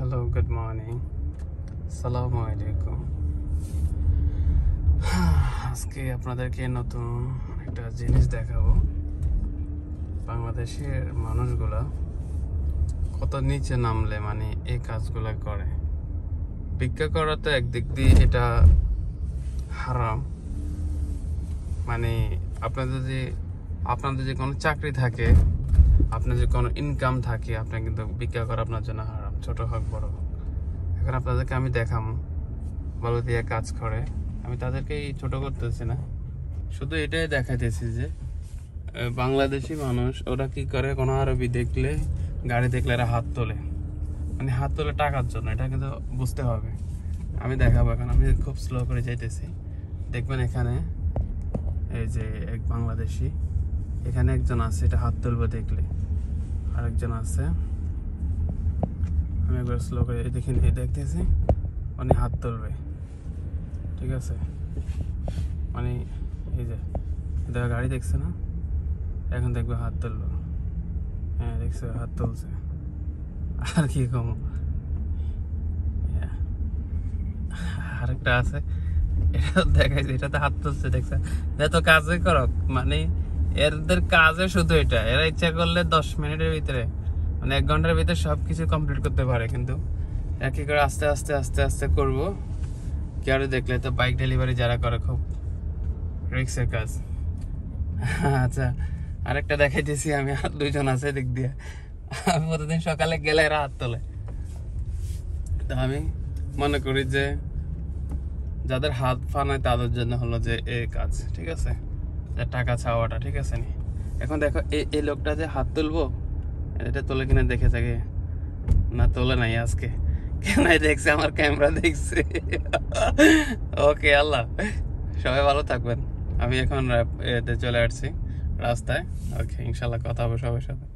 Hello, good morning, আসসালামু আলাইকুম। আজকে আপনাদেরকে নতুন একটা জিনিস দেখাবো। বাংলাদেশের মানুষগুলা কত নিচে নামলে মানে এই কাজগুলা করে। ভিক্ষা করা তো একদিক দিয়ে এটা হারাম, মানে আপনাদের যে কোনো চাকরি থাকে, আপনার যে কোনো ইনকাম থাকে, আপনার কিন্তু ভিক্ষা করা আপনার জন্য হারাম, ছোট হোক বড় হোক। এখন আপনাদেরকে আমি দেখাবো বলো দিয়ে কাজ করে। আমি তাদেরকে ছোট করতেছি না, শুধু এটাই দেখাইতেছি যে বাংলাদেশি মানুষ ওরা কি করে, কোনো আরবি দেখলে, গাড়ি দেখলে এরা হাত তোলে, মানে হাত তোলে টাকার জন্য। এটা কিন্তু বুঝতে হবে। আমি দেখাবো। এখন আমি খুব স্লো করে যাইতেছি, দেখবেন এখানে এই যে এক বাংলাদেশি, এখানে একজন আছে, এটা হাত তুলবে দেখলে, আরেকজন আছে। আমি একবার স্লো করে দেখি, দেখতেছি উনি হাত তুলবে, ঠিক আছে। মানে এই যে দেখো গাড়ি দেখছে না, এখন দেখবে হাত তুললো। হ্যাঁ দেখছে, হাত তুলছে। আর কি কম, আরেকটা আছে, এটা দেখাইছে, এটাতে হাত তুলছে, দেখছে। এত কাজে করক, মানে এদের কাজে শুধু এটা। এরা ইচ্ছা করলে 10 মিনিটের ভিতরে, মানে 1 ঘন্টার ভিতরে সবকিছু কমপ্লিট করতে পারে, কিন্তু কি করে আস্তে আস্তে আস্তে আস্তে করবো। কেউ দেখলে তো বাইক ডেলিভারি যারা করে, খুব রিক্সের কাজ। আচ্ছা, আরেকটা দেখাইতেছি আমি। আর 2জন আছে দিক দিয়ে। আমি প্রতিদিন সকালে গেলে এরা হাত তোলে। তো আমি মনে করি যে যাদের হাত ফানায় তাদের জন্য হলো যে এই কাজ, ঠিক আছে, যে টাকা চাওয়াটা, ঠিক আছে নি। এখন দেখো এই লোকটা যে হাত তুলবো, এটা তোলে কিনা দেখে থাকে না, তোলে নাই আজকে। কেন দেখছে, আমার ক্যামেরা দেখছে। ওকে, আল্লাহ, সবাই ভালো থাকবেন। আমি এখন চলে আসছি রাস্তায়। ওকে, ইনশাল্লাহ কথা হবে সবার সাথে।